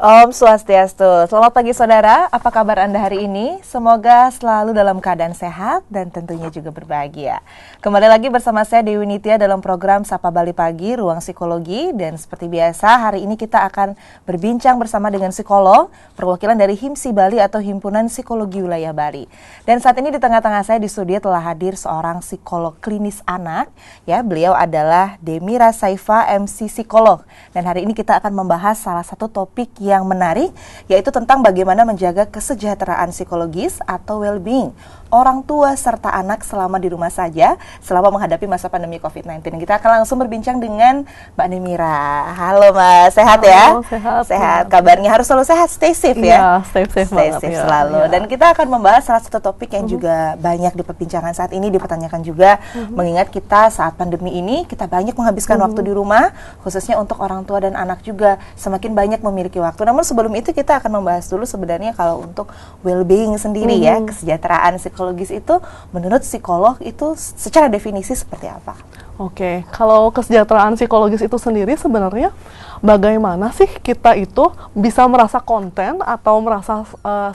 Om Swastiastu. Selamat pagi saudara, apa kabar Anda hari ini? Semoga selalu dalam keadaan sehat dan tentunya juga berbahagia. Kembali lagi bersama saya Dewi Nitya dalam program Sapa Bali Pagi, Ruang Psikologi. Dan seperti biasa hari ini kita akan berbincang bersama dengan psikolog, perwakilan dari HIMSI Bali atau Himpunan Psikologi Wilayah Bali. Dan saat ini di tengah-tengah saya di studio telah hadir seorang psikolog klinis anak. Ya, beliau adalah Demira Saifa, MC Psikolog. Dan hari ini kita akan membahas salah satu topik yang menarik, yaitu tentang bagaimana menjaga kesejahteraan psikologis atau well-being orang tua serta anak selama di rumah saja selama menghadapi masa pandemi COVID-19. Kita akan langsung berbincang dengan Mbak Demira. Halo Mas, sehat ya? Sehat. Kabarnya harus selalu sehat, stay safe ya? Stay safe selalu. Ya. Dan kita akan membahas salah satu topik yang juga banyak diperbincangan saat ini, dipertanyakan juga, mengingat kita saat pandemi ini kita banyak menghabiskan waktu di rumah, khususnya untuk orang tua dan anak juga semakin banyak memiliki waktu. Namun sebelum itu kita akan membahas dulu sebenarnya kalau untuk well-being sendiri ya, kesejahteraan psikologis itu menurut psikolog itu secara definisi seperti apa? Oke, kalau kesejahteraan psikologis itu sendiri sebenarnya bagaimana sih kita itu bisa merasa konten atau merasa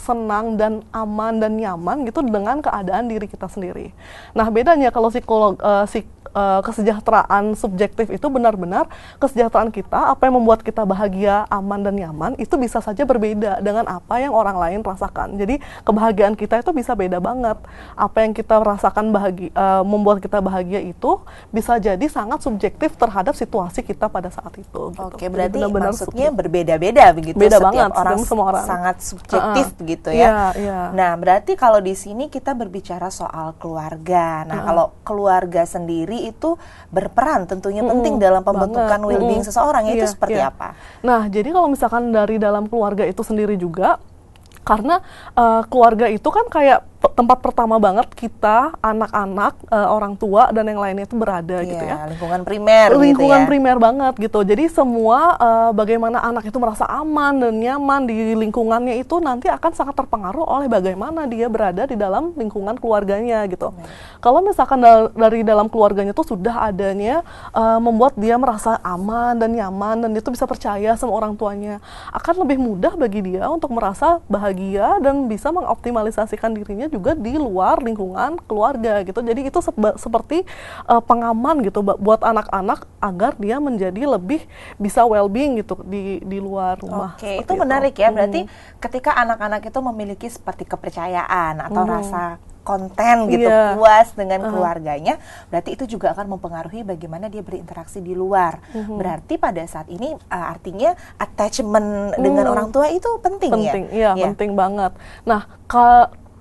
senang dan aman dan nyaman gitu dengan keadaan diri kita sendiri. Nah, bedanya kalau kesejahteraan subjektif itu benar-benar kesejahteraan kita, apa yang membuat kita bahagia, aman dan nyaman itu bisa saja berbeda dengan apa yang orang lain rasakan. Jadi kebahagiaan kita itu bisa beda banget. Apa yang kita rasakan membuat kita bahagia itu bisa jadi sangat subjektif terhadap situasi kita pada saat itu. Oke, berarti maksudnya berbeda-beda begitu. Beda setiap banget, orang, semua orang sangat subjektif begitu ya. Nah, berarti kalau di sini kita berbicara soal keluarga. Nah, kalau keluarga sendiri itu berperan tentunya penting dalam pembentukan well-being seseorang, itu seperti apa? Nah, jadi kalau misalkan dari dalam keluarga itu sendiri juga, karena keluarga itu kan kayak tempat pertama banget kita, anak-anak, orang tua dan yang lainnya itu berada gitu ya. Lingkungan primer lingkungan primer banget gitu. Jadi semua bagaimana anak itu merasa aman dan nyaman di lingkungannya itu nanti akan sangat terpengaruh oleh bagaimana dia berada di dalam lingkungan keluarganya gitu. Kalau misalkan dari dalam keluarganya tuh sudah adanya membuat dia merasa aman dan nyaman dan itu bisa percaya sama orang tuanya, akan lebih mudah bagi dia untuk merasa bahagia dan bisa mengoptimalisasikan dirinya juga di luar lingkungan keluarga gitu. Jadi itu seperti pengaman gitu buat anak-anak agar dia menjadi lebih bisa well-being gitu di luar rumah. Oke, itu menarik ya. Berarti ketika anak-anak itu memiliki seperti kepercayaan atau rasa konten gitu, puas dengan keluarganya, berarti itu juga akan mempengaruhi bagaimana dia berinteraksi di luar. Berarti pada saat ini artinya attachment dengan orang tua itu penting ya? Iya, penting banget. Nah,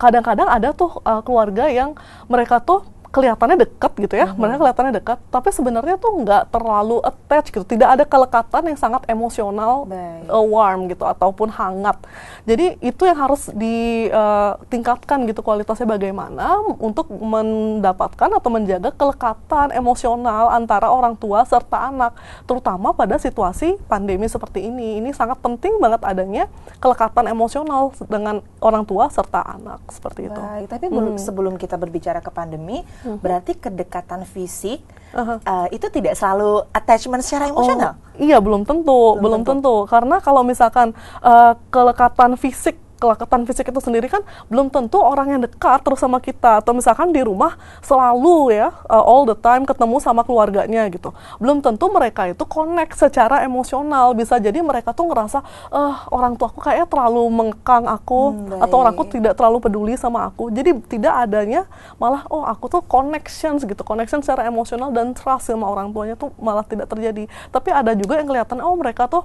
kadang-kadang ada tuh keluarga yang mereka tuh kelihatannya dekat gitu ya, mereka kelihatannya dekat, tapi sebenarnya tuh nggak terlalu attach gitu, tidak ada kelekatan yang sangat emosional, warm gitu, ataupun hangat. Jadi itu yang harus ditingkatkan gitu kualitasnya, bagaimana untuk mendapatkan atau menjaga kelekatan emosional antara orang tua serta anak, terutama pada situasi pandemi seperti ini. Ini sangat penting banget adanya kelekatan emosional dengan orang tua serta anak, seperti itu. Baik, tapi sebelum kita berbicara ke pandemi, berarti kedekatan fisik itu tidak selalu attachment secara emosional? Iya, belum tentu. Karena kalau misalkan kelekatan fisik itu sendiri kan belum tentu orang yang dekat terus sama kita, atau misalkan di rumah selalu ya all the time ketemu sama keluarganya gitu, belum tentu mereka itu connect secara emosional. Bisa jadi mereka tuh ngerasa orang tuaku kayaknya terlalu mengekang aku, atau orangku tidak terlalu peduli sama aku. Jadi tidak adanya malah aku tuh connection secara emosional dan trust sama orang tuanya tuh malah tidak terjadi. Tapi ada juga yang kelihatan mereka tuh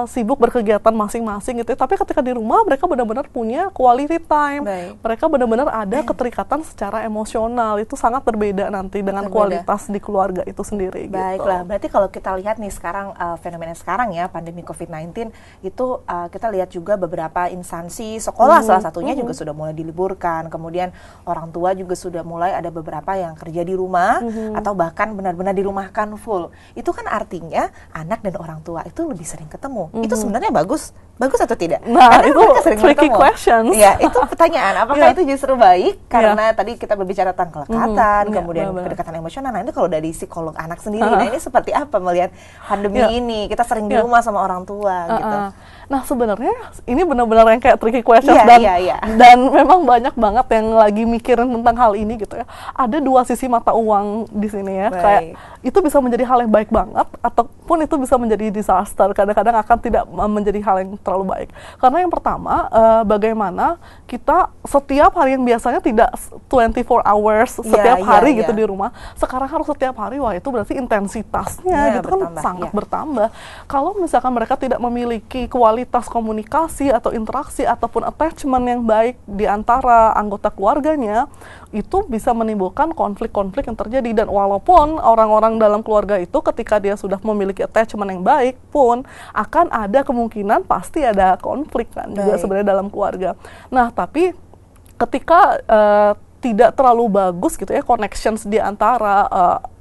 sibuk berkegiatan masing-masing gitu ya, tapi ketika di rumah mereka benar-benar punya quality time. Mereka benar-benar ada keterikatan secara emosional. Itu sangat berbeda nanti dengan kualitas di keluarga itu sendiri. Baiklah, berarti kalau kita lihat nih sekarang fenomena sekarang ya, pandemi COVID-19 itu kita lihat juga beberapa instansi sekolah salah satunya juga sudah mulai diliburkan. Kemudian orang tua juga sudah mulai ada beberapa yang kerja di rumah atau bahkan benar-benar dirumahkan full. Itu kan artinya anak dan orang tua itu lebih sering ketemu. Itu sebenarnya bagus bagus atau tidak? Nah, Karena itu mereka sering tricky bertemu. questions. Iya, itu pertanyaan. Apakah Iya. itu justru baik? Karena tadi kita berbicara tentang kelekatan, Iya, kemudian benar-benar. kedekatan emosional. Nah, itu kalau dari psikolog anak sendiri, nah ini seperti apa melihat pandemi Iya. ini? Kita sering di Iya. rumah sama orang tua gitu. Nah, sebenarnya ini benar-benar yang kayak tricky questions Iya. dan memang banyak banget yang lagi mikirin tentang hal ini gitu ya. Ada dua sisi mata uang di sini ya. Baik. Kayak itu bisa menjadi hal yang baik banget ataupun itu bisa menjadi disaster. Kadang-kadang akan tidak menjadi hal yang terlalu baik. Karena yang pertama, bagaimana kita setiap hari yang biasanya tidak 24 hours setiap hari gitu di rumah, sekarang harus setiap hari. Wah, itu berarti intensitasnya gitu kan bertambah, sangat bertambah. Kalau misalkan mereka tidak memiliki kualitas komunikasi atau interaksi ataupun attachment yang baik di antara anggota keluarganya, itu bisa menimbulkan konflik-konflik yang terjadi. Dan walaupun orang-orang dalam keluarga itu ketika dia sudah memiliki attachment yang baik pun akan ada kemungkinan pasti ada konflik kan juga sebenarnya dalam keluarga. Nah, tapi ketika tidak terlalu bagus gitu ya connections di antara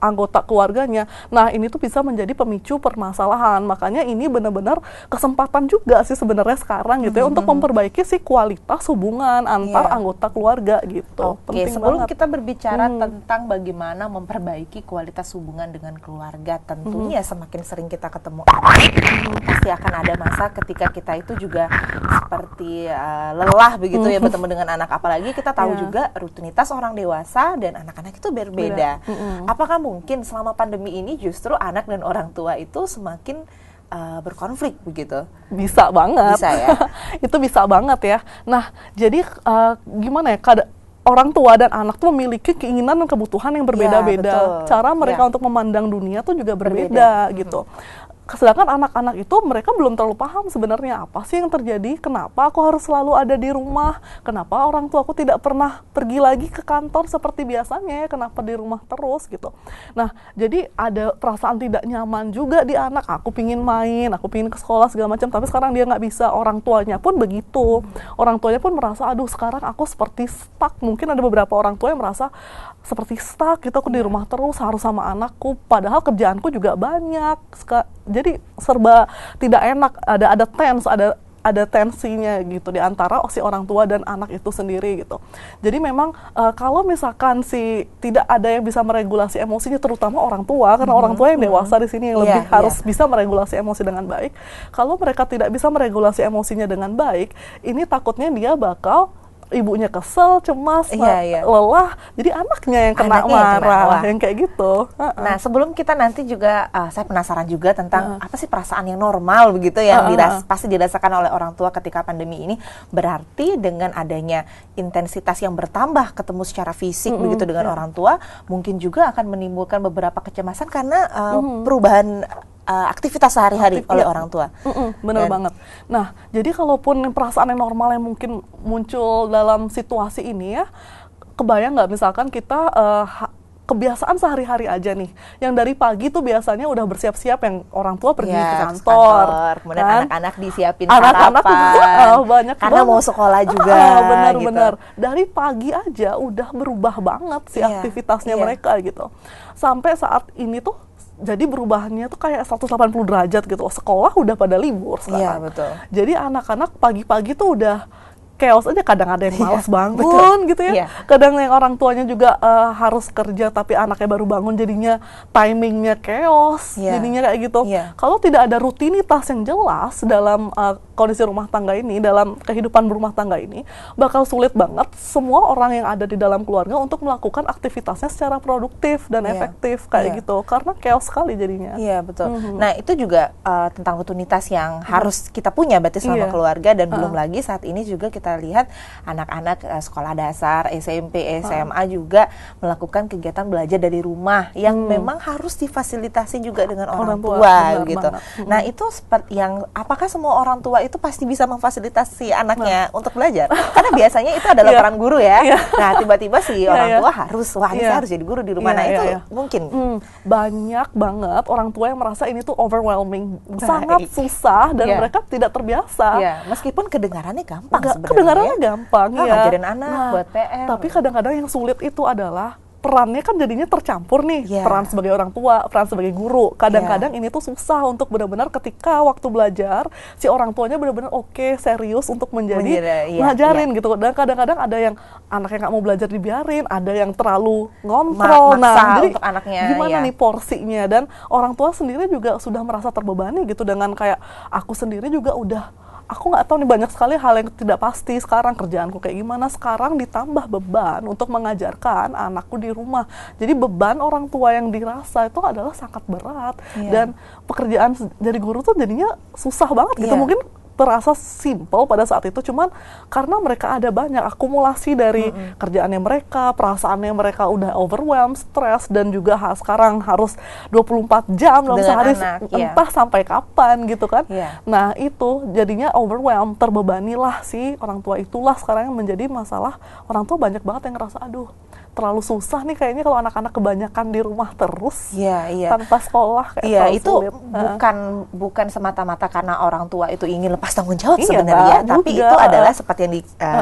anggota keluarganya. Nah, ini tuh bisa menjadi pemicu permasalahan. Makanya ini benar-benar kesempatan juga sih sebenarnya sekarang gitu ya untuk memperbaiki si kualitas hubungan antar anggota keluarga gitu. Oke, Penting sebelum banget. kita berbicara tentang bagaimana memperbaiki kualitas hubungan dengan keluarga, tentunya semakin sering kita ketemu anak, pasti akan ada masa ketika kita itu juga seperti lelah begitu ya bertemu dengan anak. Apalagi kita tahu juga rutinitas orang dewasa dan anak-anak itu berbeda. Apakah mungkin selama pandemi ini justru anak dan orang tua itu semakin berkonflik begitu? Bisa banget. Bisa ya? Itu bisa banget ya. Nah, jadi gimana ya, orang tua dan anak tuh memiliki keinginan dan kebutuhan yang berbeda-beda. betul. Cara mereka untuk memandang dunia tuh juga berbeda gitu. Sedangkan anak-anak itu mereka belum terlalu paham sebenarnya apa sih yang terjadi, kenapa aku harus selalu ada di rumah, kenapa orang tua aku tidak pernah pergi lagi ke kantor seperti biasanya, kenapa di rumah terus gitu. Nah, jadi ada perasaan tidak nyaman juga di anak, aku pingin main, aku pingin ke sekolah segala macam, tapi sekarang dia nggak bisa. Orang tuanya pun begitu, orang tuanya pun merasa aduh sekarang aku seperti stuck. Mungkin ada beberapa orang tua yang merasa seperti stuck gitu, aku di rumah terus harus sama anakku, padahal kerjaanku juga banyak. Jadi serba tidak enak, ada tense, ada tensinya gitu di antara si orang tua dan anak itu sendiri gitu. Jadi memang kalau misalkan tidak ada yang bisa meregulasi emosinya, terutama orang tua, karena orang tua yang dewasa di sini yang lebih harus bisa meregulasi emosi dengan baik. Kalau mereka tidak bisa meregulasi emosinya dengan baik, ini takutnya dia bakal ibunya kesel, cemas, lelah, jadi anaknya yang kena marah, yang kayak gitu. Nah, sebelum kita nanti juga, saya penasaran juga tentang apa sih perasaan yang normal begitu yang pasti dirasakan oleh orang tua ketika pandemi ini. Berarti dengan adanya intensitas yang bertambah ketemu secara fisik begitu dengan orang tua, mungkin juga akan menimbulkan beberapa kecemasan karena perubahan aktivitas sehari-hari oleh orang tua. Bener banget. Nah, jadi kalaupun perasaan yang normal yang mungkin muncul dalam situasi ini ya, kebayang nggak misalkan kita kebiasaan sehari-hari aja nih, yang dari pagi tuh biasanya udah bersiap-siap, yang orang tua pergi ke kantor, kemudian kan? anak-anak disiapin Anak-anak sarapan, banyak karena banget. mau sekolah juga. Benar-benar dari pagi aja udah berubah banget si aktivitasnya mereka gitu. Sampai saat ini tuh jadi berubahannya tuh kayak 180 derajat gitu loh. Sekolah udah pada libur sekarang. Iya, betul. Jadi anak-anak pagi-pagi tuh udah chaos aja, kadang ada yang malas bangun gitu ya. Kadang yang orang tuanya juga harus kerja tapi anaknya baru bangun, jadinya timingnya chaos, jadinya kayak gitu. Kalau tidak ada rutinitas yang jelas dalam kondisi rumah tangga ini, dalam kehidupan berumah tangga ini, bakal sulit banget semua orang yang ada di dalam keluarga untuk melakukan aktivitasnya secara produktif dan efektif kayak gitu, karena chaos sekali jadinya. Iya, betul. Nah, itu juga tentang rutinitas yang harus kita punya berarti selama keluarga, dan belum lagi saat ini juga kita lihat anak-anak sekolah dasar, SMP, SMA juga melakukan kegiatan belajar dari rumah yang memang harus difasilitasi juga dengan orang tua gitu. Nah, itu seperti yang apakah semua orang tua itu pasti bisa memfasilitasi anaknya untuk belajar? Karena biasanya itu adalah peran guru ya. Nah, tiba-tiba si orang tua harus, wah ini saya harus jadi guru di rumah. Nah, itu mungkin banyak banget orang tua yang merasa ini tuh overwhelming, sangat susah dan mereka tidak terbiasa. Meskipun kedengarannya gampang sebenarnya. Kedengarannya gampang ngajarin anak buat PR. Tapi kadang-kadang yang sulit itu adalah perannya kan jadinya tercampur nih, Yeah. peran sebagai orang tua, peran sebagai guru. Kadang-kadang ini tuh susah untuk benar-benar ketika waktu belajar si orang tuanya benar-benar oke, serius untuk menjadi ngajarin gitu. Dan kadang-kadang ada yang anaknya nggak mau belajar dibiarin, ada yang terlalu ngontrol. Maksa Jadi untuk anaknya, gimana ya. nih porsinya? Dan orang tua sendiri juga sudah merasa terbebani gitu dengan kayak aku sendiri juga aku nggak tahu nih, banyak sekali hal yang tidak pasti sekarang, kerjaanku kayak gimana, sekarang ditambah beban untuk mengajarkan anakku di rumah. Jadi beban orang tua yang dirasa itu adalah sangat berat. Dan pekerjaan jadi guru tuh jadinya susah banget gitu. Mungkin terasa simple pada saat itu, cuman karena mereka ada banyak akumulasi dari kerjaannya mereka, perasaannya mereka udah overwhelmed, stres, dan juga sekarang harus 24 jam dalam dengan sehari, anak, entah sampai kapan gitu kan. Iya. Nah itu jadinya overwhelmed, terbebanilah si orang tua. Itulah sekarang yang menjadi masalah. Orang tua banyak banget yang ngerasa aduh terlalu susah nih kayaknya kalau anak-anak kebanyakan di rumah terus tanpa sekolah, kayak itu sulit. bukan semata-mata karena orang tua itu ingin lepas tanggung jawab Iya, sebenarnya, tapi juga. itu adalah seperti yang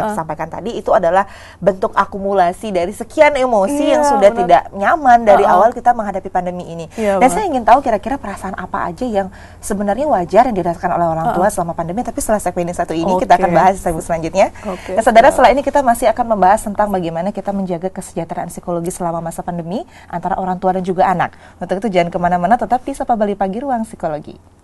disampaikan tadi, itu adalah bentuk akumulasi dari sekian emosi yang sudah tidak nyaman dari awal kita menghadapi pandemi ini. Dan saya ingin tahu kira-kira perasaan apa aja yang sebenarnya wajar yang dirasakan oleh orang tua selama pandemi, tapi setelah segmen satu ini kita akan bahas di segmen selanjutnya. Nah, saudara, setelah ini kita masih akan membahas tentang bagaimana kita menjaga kesejahteraan psikologi selama masa pandemi antara orang tua dan juga anak. Untuk itu jangan kemana-mana, tetap di Sapa Bali Pagi, Ruang Psikologi.